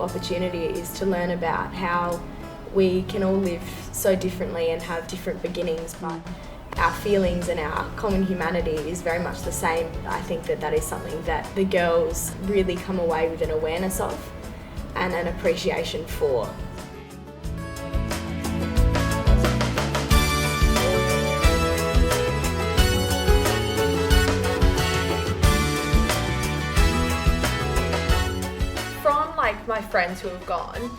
opportunity it is to learn about how we can all live so differently and have different beginnings, but our feelings and our common humanity is very much the same. I think that is something that the girls really come away with an awareness of and an appreciation for. From my friends who have gone,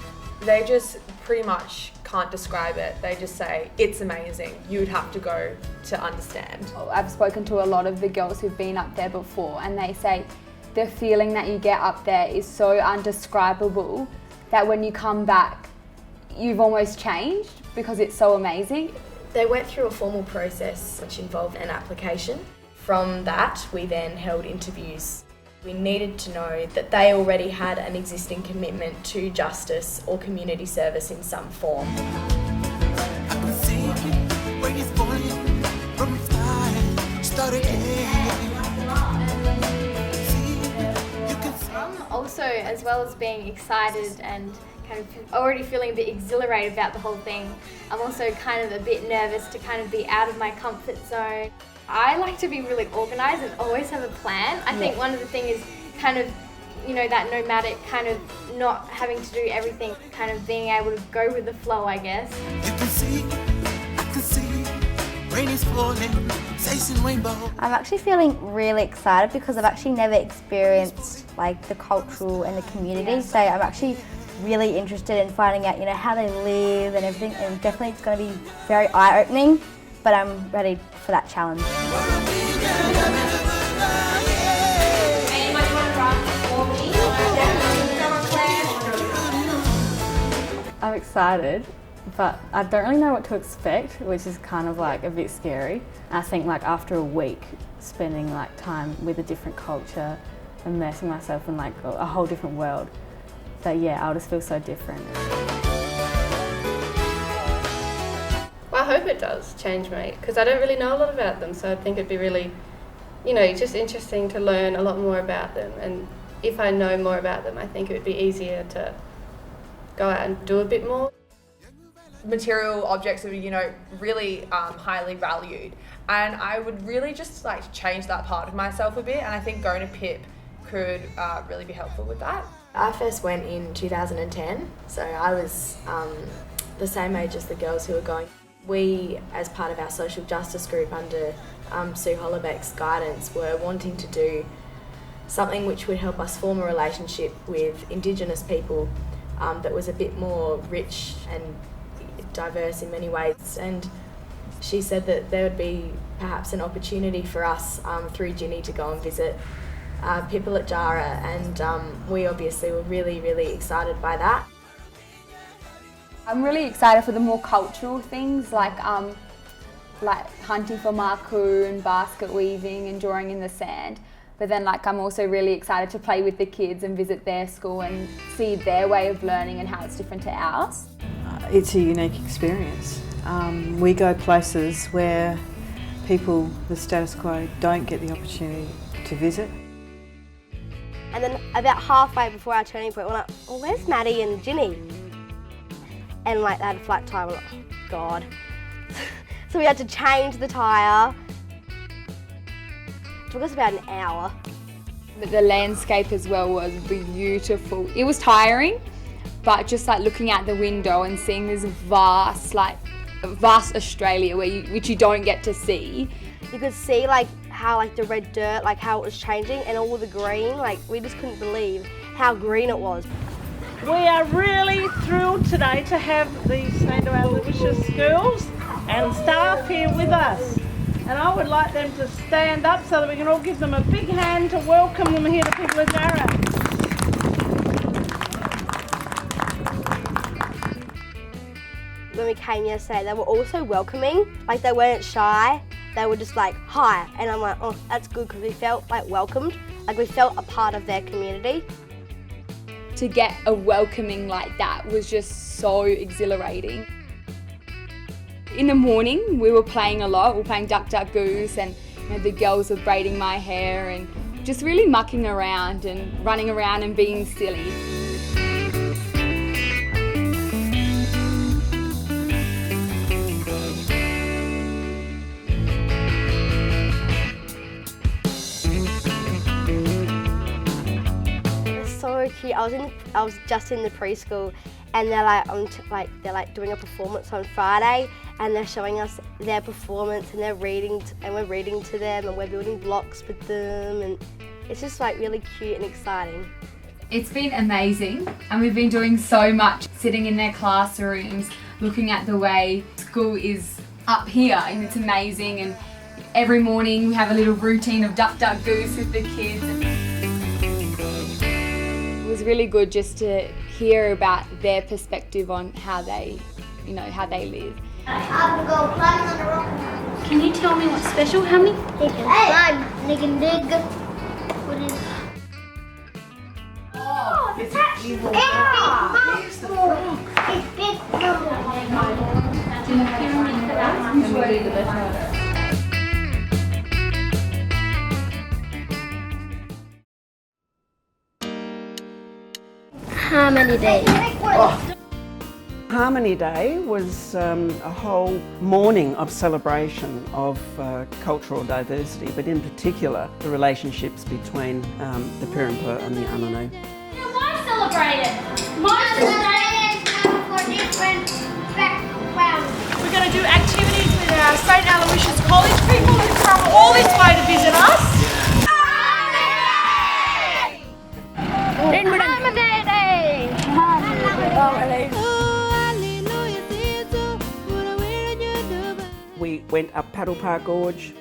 they just pretty much can't describe it. They just say, it's amazing. You'd have to go to understand. I've spoken to a lot of the girls who've been up there before, and they say the feeling that you get up there is so undescribable that when you come back, you've almost changed because it's so amazing. They went through a formal process which involved an application. From that, we then held interviews. We needed to know that they already had an existing commitment to justice or community service in some form. Also, as well as being excited and kind of already feeling a bit exhilarated about the whole thing, I'm also kind of a bit nervous to kind of be out of my comfort zone. I like to be really organised and always have a plan. I think one of the things is kind of, that nomadic kind of not having to do everything, kind of being able to go with the flow, I guess. You can see, I can see, rain is falling, chasing rainbow. I'm actually feeling really excited because I've actually never experienced the cultural and the community, so I'm actually really interested in finding out, how they live and everything, and definitely it's going to be very eye-opening, but I'm ready for that challenge. I'm excited, but I don't really know what to expect, which is kind of a bit scary. I think after a week spending time with a different culture, immersing myself in a whole different world, that I'll just feel so different. Well, I hope it does change me, because I don't really know a lot about them, so I think it'd be really, just interesting to learn a lot more about them, and if I know more about them, I think it would be easier to go out and do a bit more. Material objects are, really highly valued, and I would really just like to change that part of myself a bit, and I think going to PIP could really be helpful with that. I first went in 2010, so I was the same age as the girls who were going. We, as part of our social justice group under Sue Hollebeck's guidance, were wanting to do something which would help us form a relationship with Indigenous people that was a bit more rich and diverse in many ways. And she said that there would be perhaps an opportunity for us through Ginny to go and visit Pipalyatjara, and we obviously were really, really excited by that. I'm really excited for the more cultural things like hunting for maku and basket weaving and drawing in the sand. But then I'm also really excited to play with the kids and visit their school and see their way of learning and how it's different to ours. It's a unique experience. We go places where people, the status quo, don't get the opportunity to visit. And then about halfway before our turning point, we're like, well, where's Maddie and Ginny? And they had a flat tyre, we're like, oh God. So we had to change the tyre. It took us about an hour. But the landscape as well was beautiful. It was tiring, but just looking out the window and seeing this vast Australia which you don't get to see. You could see how the red dirt, how it was changing, and all the green. We just couldn't believe how green it was. We are really thrilled today to have the St. Aloysius schools and staff here with us. And I would like them to stand up so that we can all give them a big hand to welcome them here to Pipalyatjara. When we came yesterday, they were all so welcoming. They weren't shy. They were just hi. And I'm like, oh, that's good, because we felt welcomed. We felt a part of their community. To get a welcoming like that was just so exhilarating. In the morning, we were playing a lot. We were playing Duck, Duck, Goose, and the girls were braiding my hair and just really mucking around and running around and being silly. I was just in the preschool, and they're doing a performance on Friday, and they're showing us their performance, and we're reading to them, and we're building blocks with them, and it's just like really cute and exciting. It's been amazing, and we've been doing so much, sitting in their classrooms, looking at the way school is up here, and it's amazing. And every morning we have a little routine of duck, duck, goose with the kids. It was really good just to hear about their perspective on how they live. I will go climbing on the rock. Can you tell me what's special? How many? They can climb, they can dig. What is it? Oh, it's actually big. Here's the frog. It's big. How many days? Harmony Day was a whole morning of celebration of cultural diversity, but in particular the relationships between the Pipalyatjara and the Anangu. Why celebrate it? For different backgrounds. We're going to do activities with our St. Aloysius College people who've come all this way to visit us. We went up Pipalyatjara Gorge.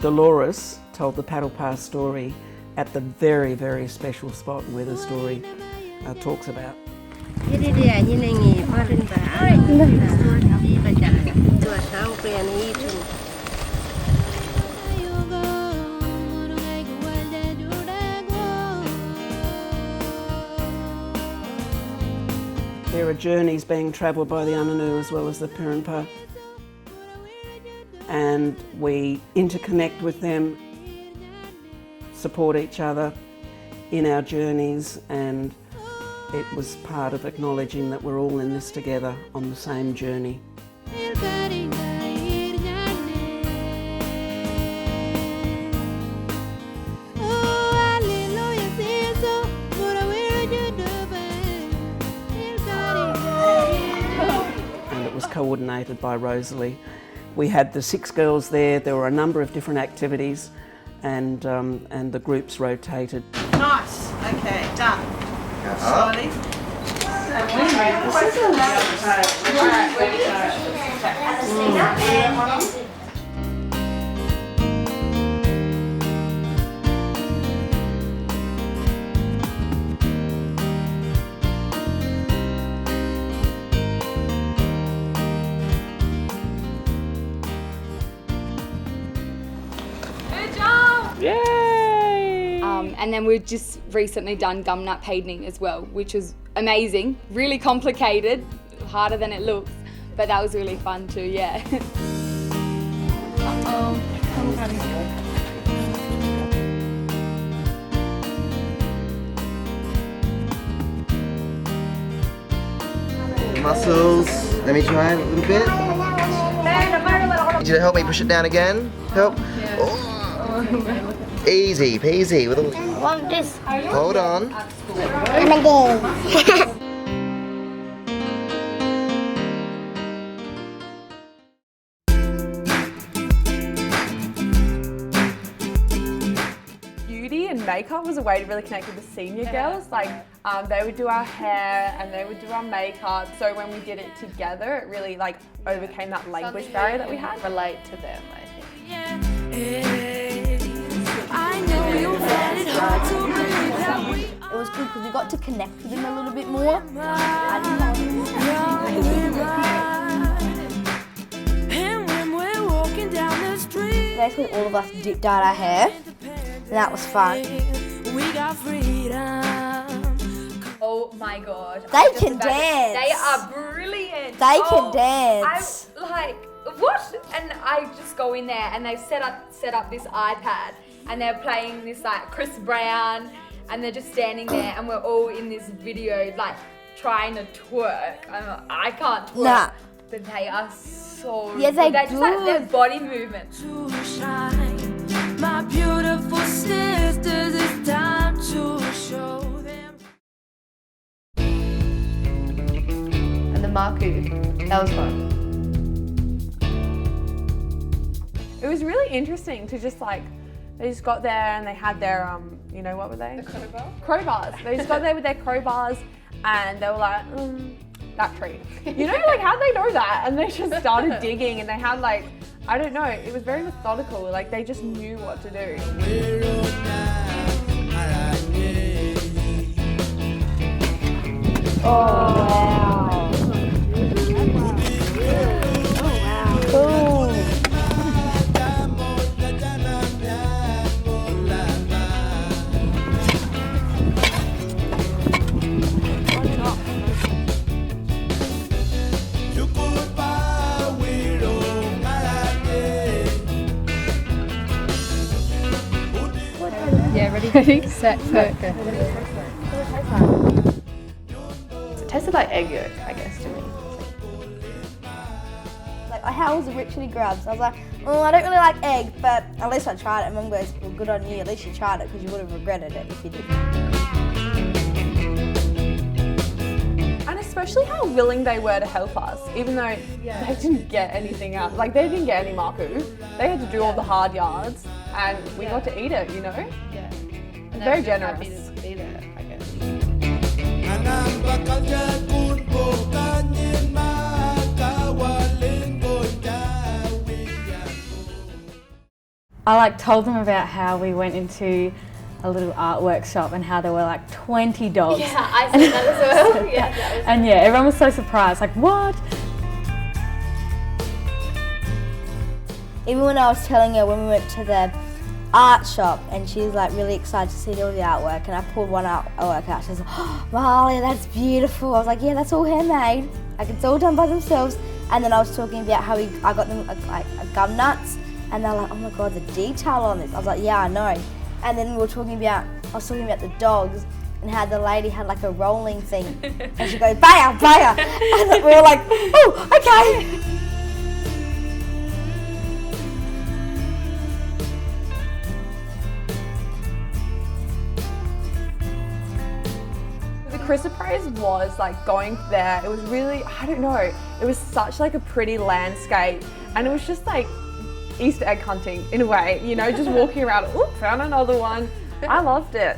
Dolores told the Pipalyatjara story at the very, very special spot where the story talks about. There are journeys being travelled by the Anangu as well as the Pipalyatjara, and we interconnect with them, support each other in our journeys, and it was part of acknowledging that we're all in this together on the same journey. And it was coordinated by Rosalie. We had the 6 girls there. There were a number of different activities, and the groups rotated. Nice. Okay, done. Slowly. Yay! And then we've just recently done gum nut painting as well, which was amazing, really complicated, harder than it looks, but that was really fun too, yeah. Muscles, let me try a little bit. Need you to help me push it down again. Help. Oh. Easy peasy. With a... I want this. Hold on. Beauty and makeup was a way to really connect with the senior girls. Like they would do our hair and they would do our makeup. So when we did it together, it really like overcame that language barrier that we had. Relate to them, I think. It was good because we got to connect with them a little bit more. basically all of us dyed our hair, and that was fun. We got freedom. Oh my god. They can dance. They are brilliant. They can dance. I'm like, what? And I just go in there and they've set up this iPad and they're playing this like Chris Brown and they're just standing there and we're all in this video like trying to twerk. I can't twerk. Nah. But they are so Yeah, they just like do. their body movement. To shine, my beautiful sisters, it's time to show them. And the Maku, that was fun. It was really interesting to just like, they just got there and they had their, you know, what were they? The crowbars? Crowbars. They just got there with their crowbars and they were like, that tree. You know, like how'd they know that? And they just started digging and they had like, I don't know, it was very methodical. Like they just knew what to do. Oh wow. Yeah, ready, set, go. It tasted like egg yolk, I guess, to me. Like, how was the Richard grubs? I was like, oh, I don't really like egg, but at least I tried it. And Mum goes, well, good on you. At least you tried it because you would have regretted it if you didn't. And especially how willing they were to help us, even though they didn't get anything out. Like they didn't get any maku. They had to do all the hard yards, and we got to eat it. You know. Yeah. And Very they were generous. happy to be there, I guess. I like told them about how we went into a little art workshop and how there were like 20 dogs. Yeah, I said that as well. Yeah, that was And yeah, everyone was so surprised, like what? Even when I was telling her when we went to the art shop and she was like really excited to see all the artwork and I pulled one artwork out, she was like, oh, Marley, that's beautiful. I was like, yeah, that's all handmade. Like it's all done by themselves. And then I was talking about how I got them like gum nuts and they're like, oh my God, the detail on this. I was like, yeah, I know. And then I was talking about the dogs and how the lady had like a rolling thing and she goes, Baya, Baya. And we were like, oh, okay. The chrysoprase was like going there. It was really, I don't know, it was such like a pretty landscape and it was just like Easter egg hunting in a way, you know, just walking around, oop, found another one. I loved it.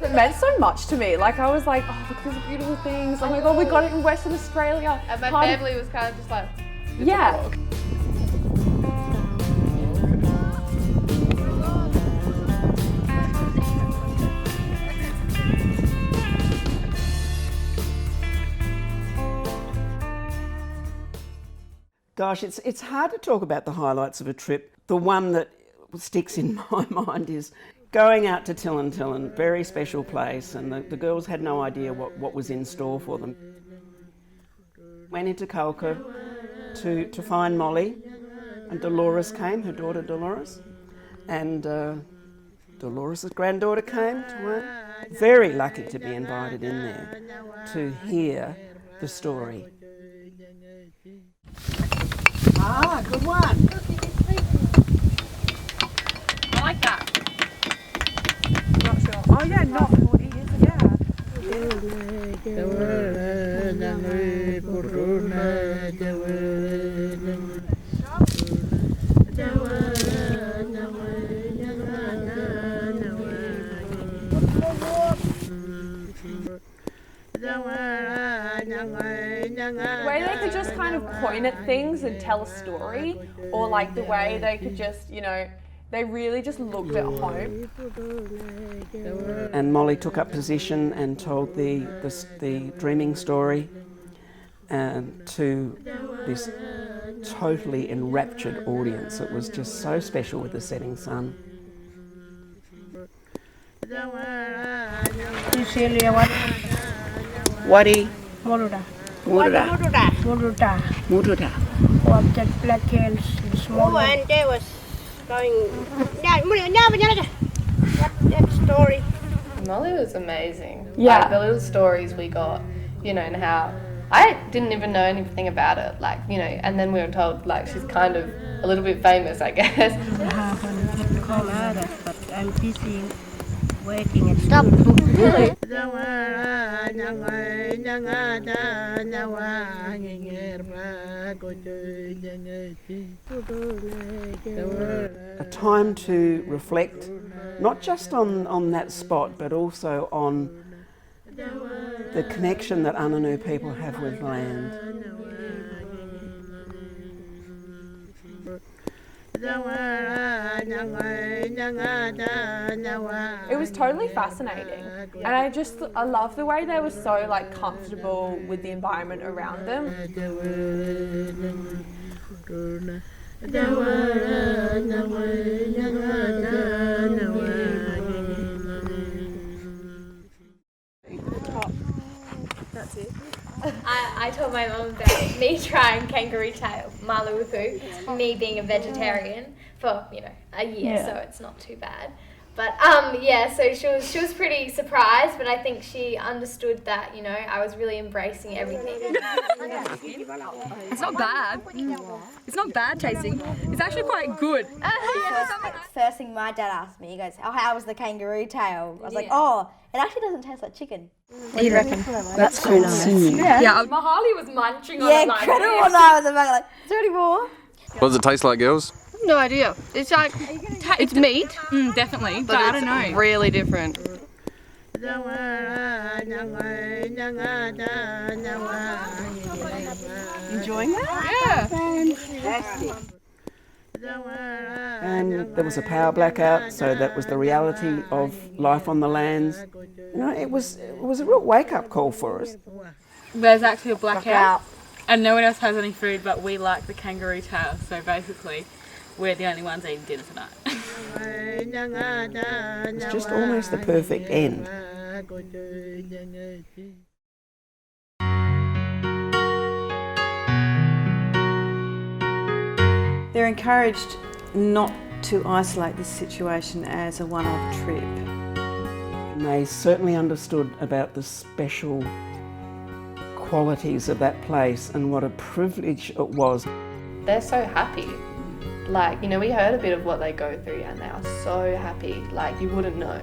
It meant so much to me. Like I was like, oh, look, these beautiful things. Oh my God, we got it in Western Australia. And my family was kind of just like, yeah. Gosh, it's hard to talk about the highlights of a trip. The one that sticks in my mind is going out to Tillan, very special place, and the girls had no idea what was in store for them. Went into Kalka to find Molly, and Dolores came, her daughter Dolores, and Dolores' granddaughter came to one. Very lucky to be invited in there to hear the story. Ah, good one. I like that. Not sure. Oh yeah, not 40 years The way they could just kind of point at things and tell a story, or like the way they could just, you know, they really just looked at home. And Molly took up position and told the dreaming story. and to this totally enraptured audience. It was just so special with the setting sun. Wadi. Muruda. Muruda. Muruda. Object black hands, the small one. And they was going. That story. Molly was amazing. Yeah. Like, the little stories we got, you know, and how I didn't even know anything about it, like, you know, and then we were told, like, she's kind of a little bit famous, I guess. Call others, but I'm busy working at Stop. Really? A time to reflect, not just on that spot, but also on the connection that Anangu people have with land. It was totally fascinating, and I love the way they were so like comfortable with the environment around them. That's it. I told my mum about me trying kangaroo tail, maluhu, me being a vegetarian for, you know, a year, so it's not too bad. But so she was pretty surprised, but I think she understood that, you know, I was really embracing everything. It's not bad. It's not bad tasting. It's actually quite good. First thing my dad asked me, he goes, "Oh, how was the kangaroo tail?" I was like, "Oh, it actually doesn't taste like chicken." What do you reckon? That's called singing. Yeah. Mahali was munching on Yeah, it like incredible. this. And I was about like, "Is there any more?" What does it taste like, girls? No idea. It's like, it's meat. Definitely, but I don't know. It's really different. Enjoying that? Yeah. Fantastic. And there was a power blackout, so that was the reality of life on the lands. You know, it was a real wake-up call for us. There's actually a blackout, and no one else has any food, but we like the kangaroo tail, so basically we're the only ones eating dinner tonight. It's just almost the perfect end. They're encouraged not to isolate this situation as a one-off trip. And they certainly understood about the special qualities of that place and what a privilege it was. They're so happy. Like, you know, we heard a bit of what they go through and they are so happy, like you wouldn't know.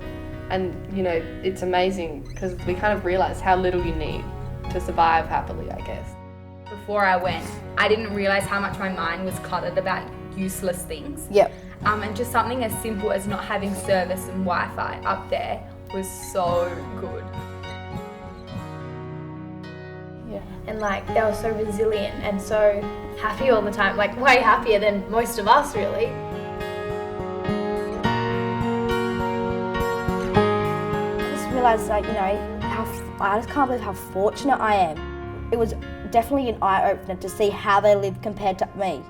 And, you know, it's amazing because we kind of realised how little you need to survive happily, I guess. Before I went, I didn't realise how much my mind was cluttered about useless things. Yep. And just something as simple as not having service and Wi-Fi up there was so good. Yeah. And like they were so resilient and so happy all the time, like way happier than most of us really. I just realised, like, you know, I just can't believe how fortunate I am. It was definitely an eye-opener to see how they live compared to me.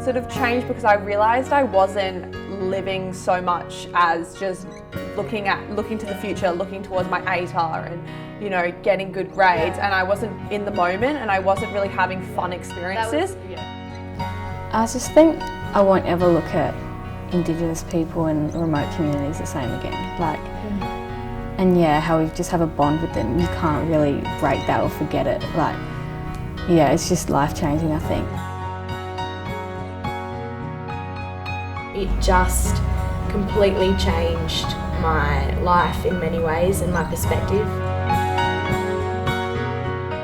Sort of changed because I realised I wasn't living so much as just looking to the future, looking towards my ATAR and, you know, getting good grades, and I wasn't in the moment and I wasn't really having fun experiences. I just think I won't ever look at Indigenous people and remote communities the same again. Like, and yeah, how we just have a bond with them. You can't really break that or forget it. Like, yeah, it's just life-changing, I think. It just completely changed my life in many ways and my perspective.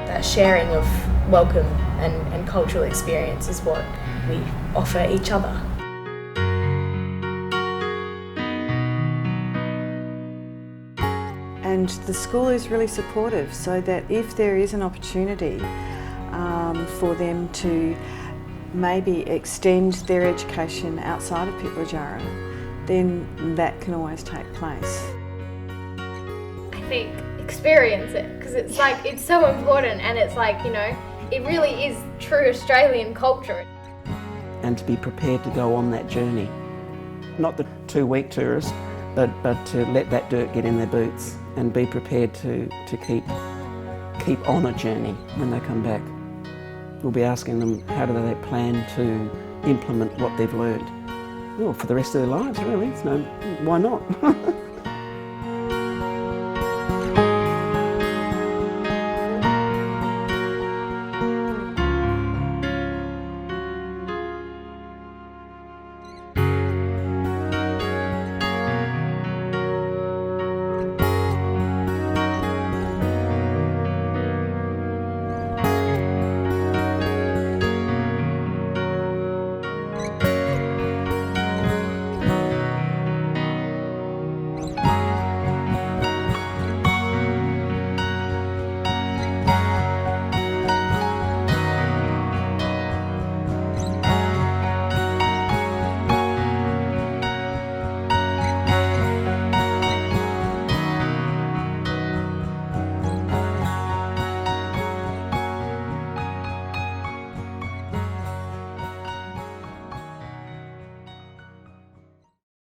That sharing of welcome and cultural experience is what we offer each other. And the school is really supportive, so that if there is an opportunity for them to maybe extend their education outside of Pipalyatjara, then that can always take place. I think experience it, because it's like, it's so important, and it's like, you know, it really is true Australian culture. And to be prepared to go on that journey. Not the 2-week tourist, but to let that dirt get in their boots and be prepared to keep on a journey when they come back. We'll be asking them how do they plan to implement what they've learned. Well, for the rest of their lives, really. So why not?